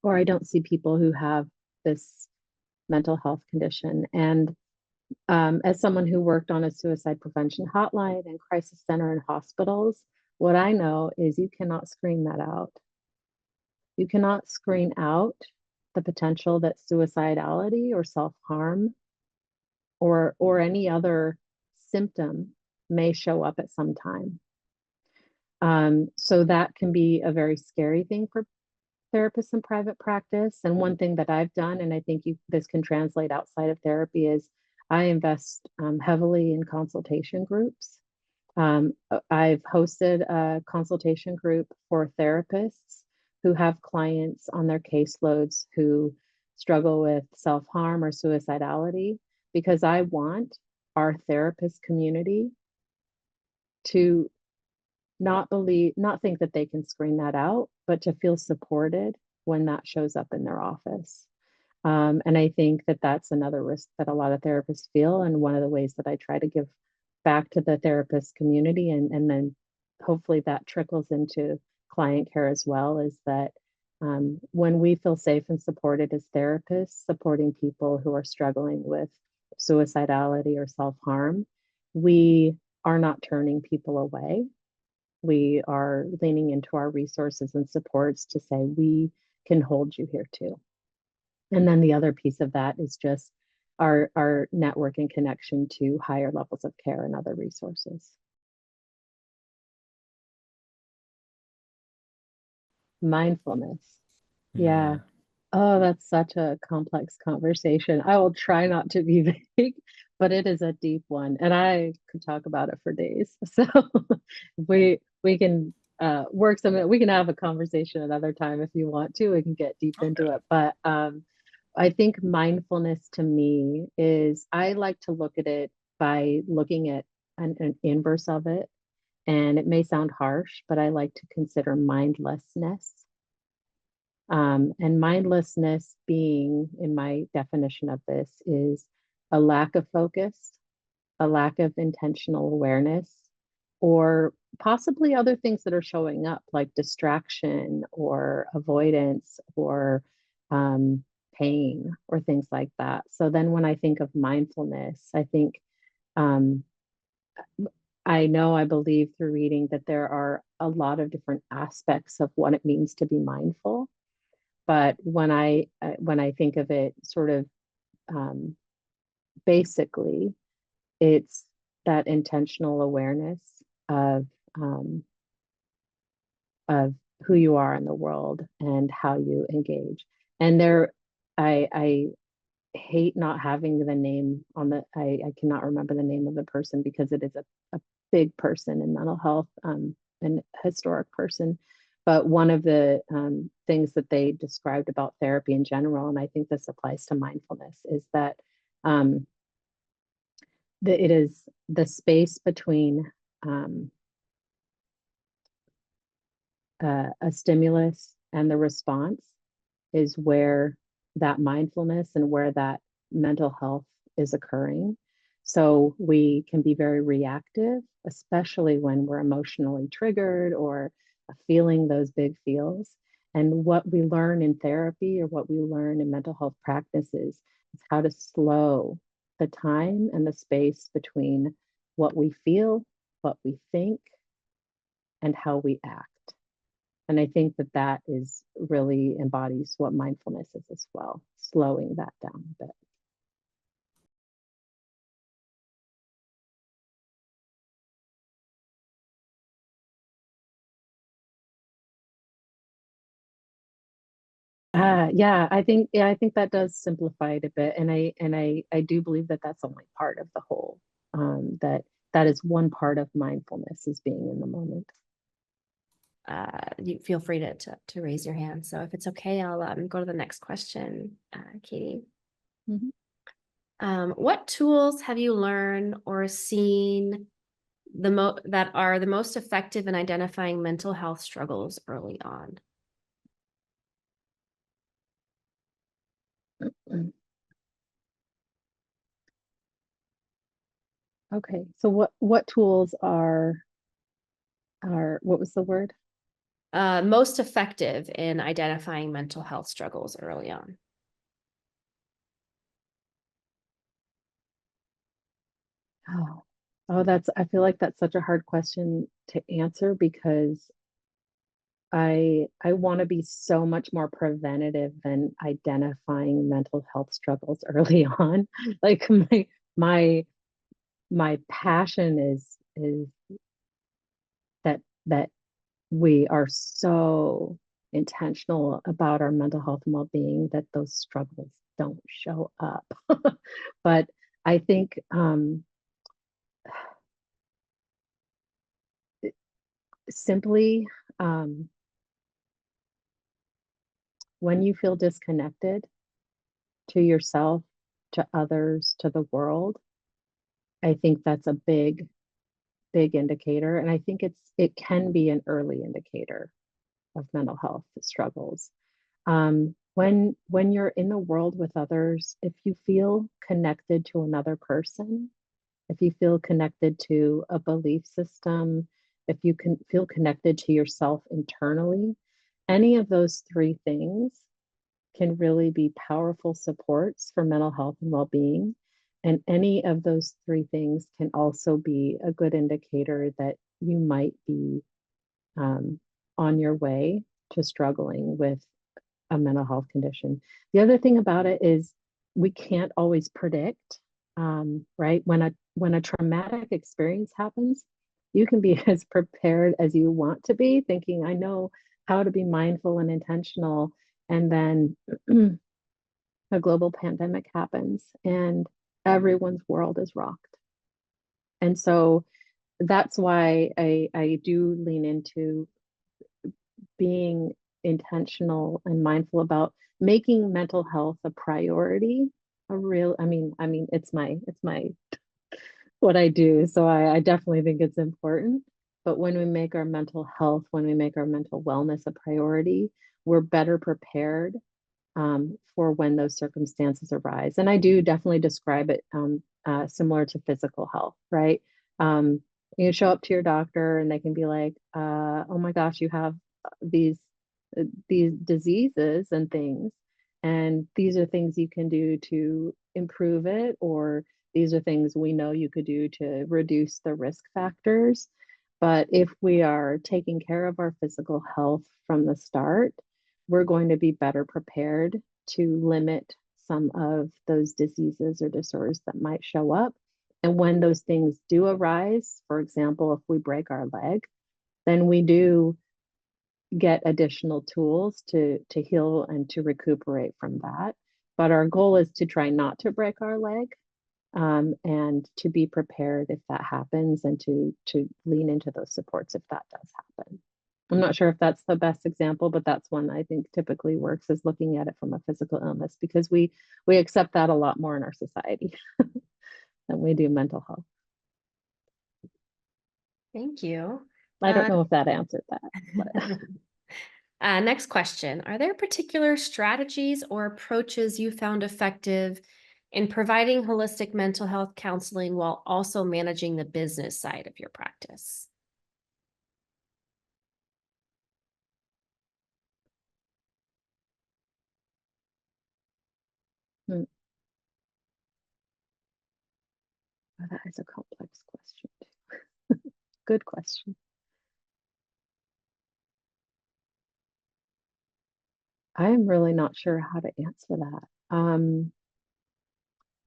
or I don't see people who have this mental health condition. And as someone who worked on a suicide prevention hotline and crisis center in hospitals, what I know is you cannot screen that out. You cannot screen out the potential that suicidality or self-harm or any other symptom may show up at some time. So that can be a very scary thing for therapists in private practice. And one thing that I've done, and I think this can translate outside of therapy, is I invest heavily in consultation groups. I've hosted a consultation group for therapists who have clients on their caseloads who struggle with self-harm or suicidality, because I want our therapist community to not think that they can screen that out, but to feel supported when that shows up in their office. And I think that that's another risk that a lot of therapists feel. And one of the ways that I try to give back to the therapist community, and then hopefully that trickles into client care as well, is that when we feel safe and supported as therapists, supporting people who are struggling with suicidality or self-harm, we are not turning people away. We are leaning into our resources and supports to say, we can hold you here too. And then the other piece of that is just our network and connection to higher levels of care and other resources. Mindfulness. Yeah. Oh, that's such a complex conversation. I will try not to be vague, but it is a deep one, and I could talk about it for days. So we can work some. We can have a conversation another time if you want to. We can get deep into it, but I think mindfulness to me is, I like to look at it by looking at an inverse of it, and it may sound harsh, but I like to consider mindlessness. And mindlessness being, in my definition of this, is a lack of focus, a lack of intentional awareness, or possibly other things that are showing up, like distraction or avoidance or pain or things like that. So then when I think of mindfulness, I think um, I believe through reading that there are a lot of different aspects of what it means to be mindful. But when I think of it sort of basically, it's that intentional awareness of um, of who you are in the world and how you engage. And I hate not having the name on the. I cannot remember the name of the person, because it is a big person in mental health, an historic person. But one of the things that they described about therapy in general, and I think this applies to mindfulness, is that it is the space between a stimulus and the response is where that mindfulness and where that mental health is occurring. So we can be very reactive, especially when we're emotionally triggered or feeling those big feels. And what we learn in therapy, or what we learn in mental health practices, is how to slow the time and the space between what we feel, what we think, and how we act. And I think that that is really embodies what mindfulness is as well, slowing that down a bit. Yeah, I think that does simplify it a bit, and I do believe that that's only part of the whole. That is one part of mindfulness, is being in the moment. you feel free to raise your hand. So if it's okay, I'll go to the next question, Katie. Mhm. What tools have you learned or seen that are the most effective in identifying mental health struggles early on? Okay, so what tools are what was the word? Most effective in identifying mental health struggles early on. Oh, I feel like that's such a hard question to answer because I want to be so much more preventative than identifying mental health struggles early on. Like my my passion is that we are so intentional about our mental health and well-being that those struggles don't show up. But I think simply um, when you feel disconnected to yourself, to others, to the world, I think that's a big indicator. And I think it can be an early indicator of mental health struggles. When you're in the world with others, if you feel connected to another person, if you feel connected to a belief system, if you can feel connected to yourself internally, any of those three things can really be powerful supports for mental health and well-being. And any of those three things can also be a good indicator that you might be um, on your way to struggling with a mental health condition. The other thing about it is we can't always predict, right? When a traumatic experience happens, you can be as prepared as you want to be, thinking, I know how to be mindful and intentional. And then a global pandemic happens and everyone's world is rocked. And so that's why I do lean into being intentional and mindful about making mental health a priority. I mean, it's my what I do. So I definitely think it's important. But when we make our mental health, when we make our mental wellness a priority, we're better prepared for when those circumstances arise. And I do definitely describe it similar to physical health, right? Um, you show up to your doctor and they can be like, "Oh my gosh, you have these these diseases and things, and these are things you can do to improve it, or these are things we know you could do to reduce the risk factors." But if we are taking care of our physical health from the start, we're going to be better prepared to limit some of those diseases or disorders that might show up. And when those things do arise, for example, if we break our leg, then we do get additional tools to heal and to recuperate from that. But our goal is to try not to break our leg, and to be prepared if that happens, and to lean into those supports if that does happen. I'm not sure if that's the best example, but that's one I think typically works, is looking at it from a physical illness, because we accept that a lot more in our society than we do mental health. Thank you. I don't know if that answered that. But. Next question. Are there particular strategies or approaches you found effective in providing holistic mental health counseling while also managing the business side of your practice? Hmm. Oh, that is a complex question. Good question. I am really not sure how to answer that.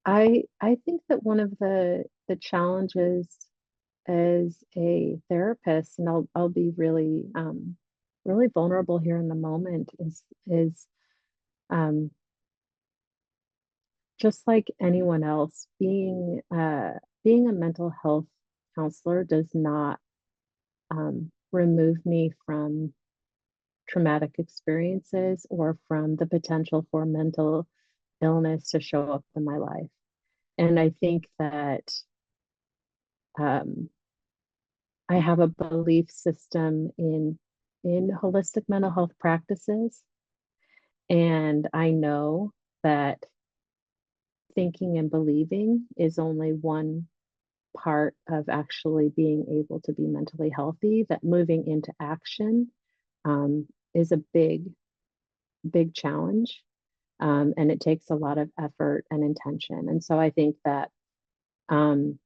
I think that one of the challenges as a therapist, and I'll be really vulnerable here in the moment, is um, just like anyone else, being a mental health counselor does not remove me from traumatic experiences or from the potential for mental illness to show up in my life. And I think that um, I have a belief system in holistic mental health practices, and I know that thinking and believing is only one part of actually being able to be mentally healthy, that moving into action is a big challenge. And it takes a lot of effort and intention. And so I think that um,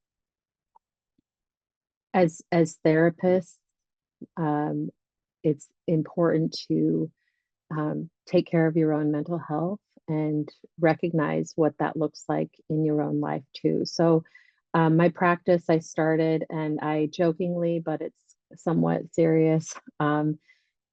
as therapists, um, it's important to take care of your own mental health and recognize what that looks like in your own life too. So, my practice I started, and I jokingly, but it's somewhat serious,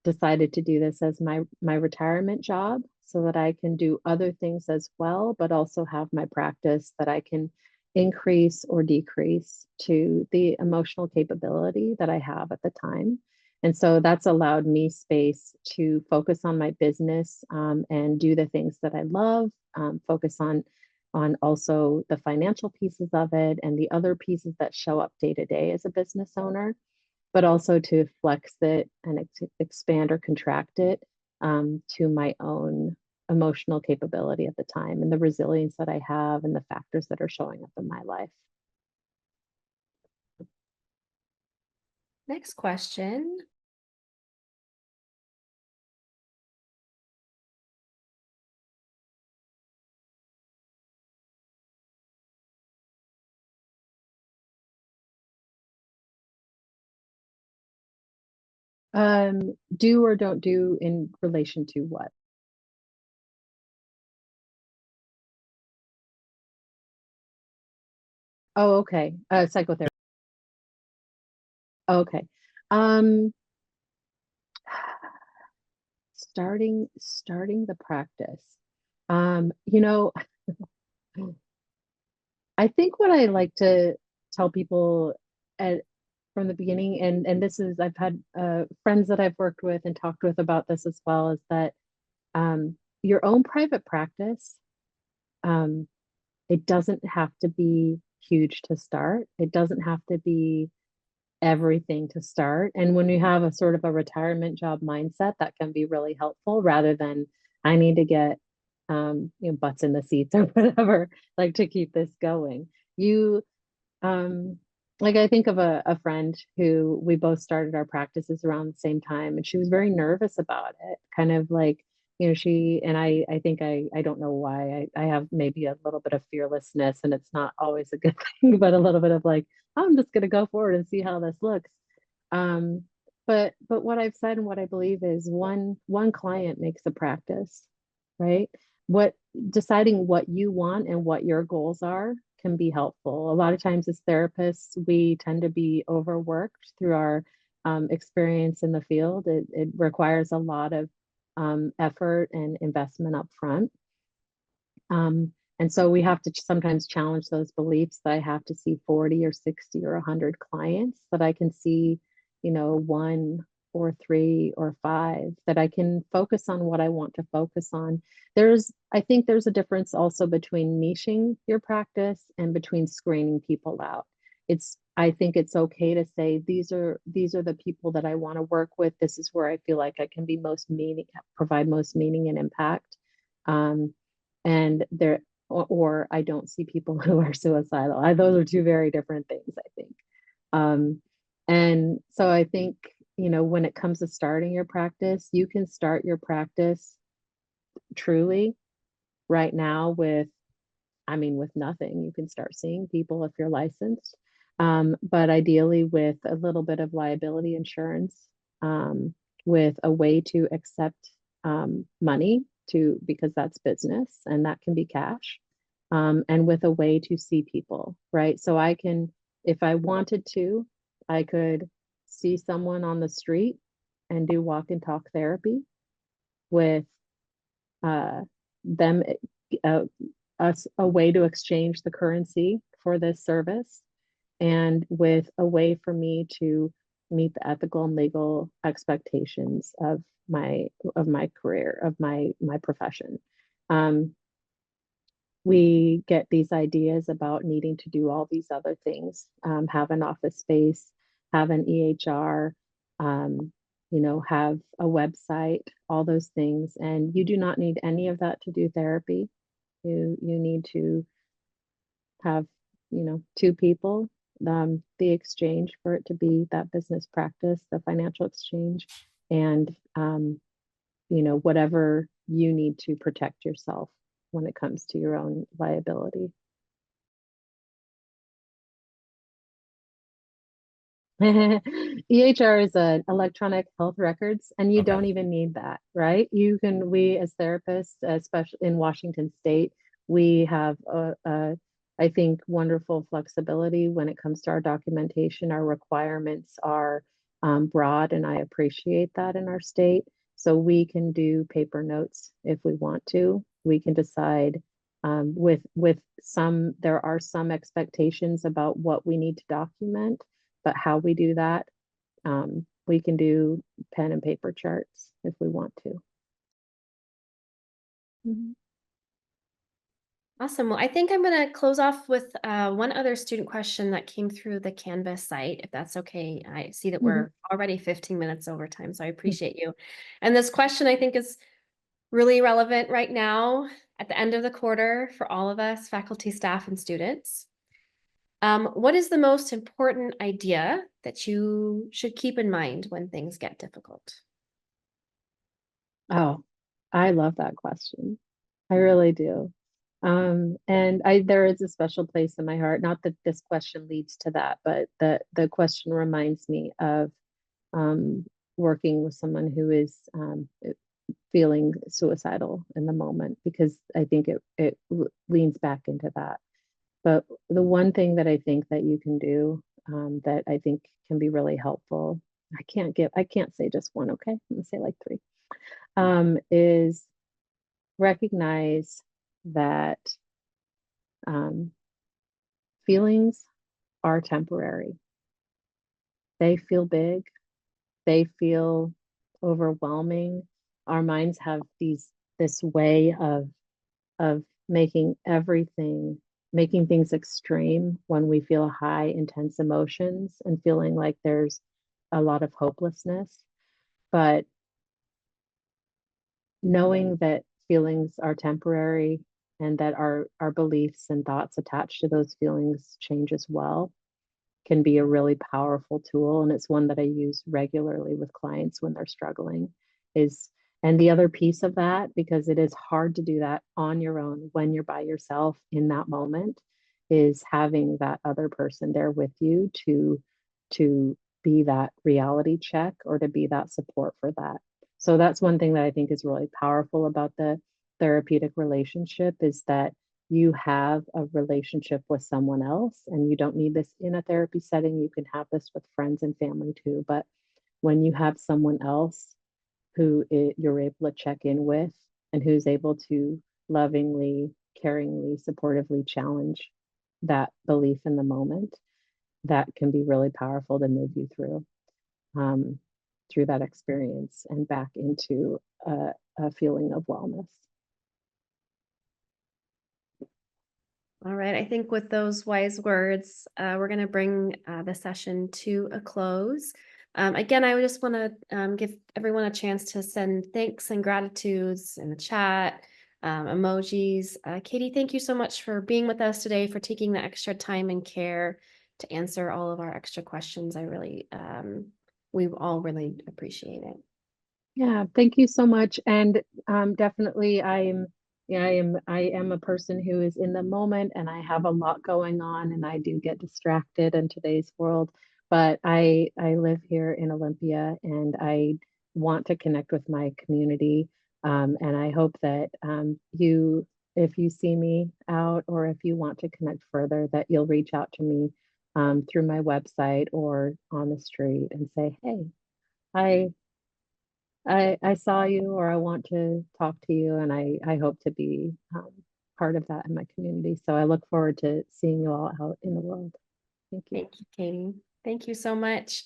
decided to do this as my retirement job so that I can do other things as well, but also have my practice that I can increase or decrease to the emotional capability that I have at the time. And so that's allowed me space to focus on my business, and do the things that I love, focus on also the financial pieces of it and the other pieces that show up day to day as a business owner, but also to flex it and expand or contract it, to my own emotional capability at the time and the resilience that I have and the factors that are showing up in my life. Next question. Do or don't do in relation to what? Oh, okay. Psychotherapy. Okay. Um, starting the practice. You know, I think what I like to tell people at from the beginning, and this is I've had friends that I've worked with and talked with about this as well, is that your own private practice, um, it doesn't have to be huge to start. It doesn't have to be everything to start. And when you have a sort of a retirement job mindset, that can be really helpful rather than I need to get butts in the seats or whatever, like to keep this going. You um, like I think of a friend who we both started our practices around the same time, and she was very nervous about it. Kind of like, she and I think I don't know why I have maybe a little bit of fearlessness, and it's not always a good thing, but a little bit of like, I'm just gonna go forward and see how this looks. Um, but what I've said and what I believe is one client makes a practice, right? What deciding what you want and what your goals are can be helpful. A lot of times as therapists, we tend to be overworked through our experience in the field. It requires a lot of effort and investment up front. And so we have to sometimes challenge those beliefs that I have to see 40 or 60 or 100 clients, that I can see, one or three or five, that I can focus on what I want to focus on. I think there's a difference also between niching your practice and between screening people out. I think it's okay to say these are the people that I want to work with. This is where I feel like I can be provide most meaning and impact. Um, and there or I don't see people who are suicidal. Those are two very different things, I think. And so I think, when it comes to starting your practice, you can start your practice truly right now with nothing. You can start seeing people if you're licensed, but ideally with a little bit of liability insurance, with a way to accept money because that's business and that can be cash, and with a way to see people, right? So I can, if I wanted to, I could see someone on the street and do walk and talk therapy with uh, them, uh, us a way to exchange the currency for this service, and with a way for me to meet the ethical and legal expectations of my career, of my profession. We get these ideas about needing to do all these other things, have an office space, have an EHR, have a website, all those things. And you do not need any of that to do therapy. You need to have, two people, the exchange for it to be that business practice, the financial exchange, and whatever you need to protect yourself when it comes to your own liability. EHR is an electronic health records, and you Okay. don't even need that, right? We as therapists, especially in Washington State, we have I think, wonderful flexibility when it comes to our documentation. Our requirements are broad, and I appreciate that in our state. So we can do paper notes if we want to. We can decide with some, there are some expectations about what we need to document, but how we do that, we can do pen and paper charts if we want to. Awesome. Well, I think I'm going to close off with one other student question that came through the Canvas site, if that's okay. I see that we're already 15 minutes over time, so I appreciate you. And this question, I think, is really relevant right now at the end of the quarter for all of us, faculty, staff, and students. What is the most important idea that you should keep in mind when things get difficult? Oh, I love that question. I really do. And there is a special place in my heart. Not that this question leads to that, but the question reminds me of working with someone who is feeling suicidal in the moment, because I think it leans back into that. But the one thing that I think that you can do, that I think can be really helpful, I can't say just one, okay? I'm gonna say like three, is recognize that feelings are temporary. They feel big, they feel overwhelming. Our minds have this way of making things extreme when we feel high, intense emotions and feeling like there's a lot of hopelessness. But knowing that feelings are temporary and that our beliefs and thoughts attached to those feelings change as well can be a really powerful tool. And it's one that I use regularly with clients when they're struggling. And the other piece of that, because it is hard to do that on your own when you're by yourself in that moment, is having that other person there with you to be that reality check or to be that support for that. So that's one thing that I think is really powerful about the therapeutic relationship, is that you have a relationship with someone else, and you don't need this in a therapy setting. You can have this with friends and family too. But when you have someone else who you're able to check in with and who's able to lovingly, caringly, supportively challenge that belief in the moment, that can be really powerful to move you through that experience and back into a feeling of wellness. All right, I think with those wise words, we're going to bring the session to a close. Again, I would just want to give everyone a chance to send thanks and gratitudes in the chat, emojis. Katie, thank you so much for being with us today, for taking the extra time and care to answer all of our extra questions. We all really appreciate it. Yeah, thank you so much. And definitely I am a person who is in the moment, and I have a lot going on, and I do get distracted in today's world. But I live here in Olympia, and I want to connect with my community. And I hope that if you see me out, or if you want to connect further, that you'll reach out to me through my website or on the street and say, hey, I saw you, or I want to talk to you, and I hope to be part of that in my community. So I look forward to seeing you all out in the world. Thank you. Thank you, Katie. Thank you so much.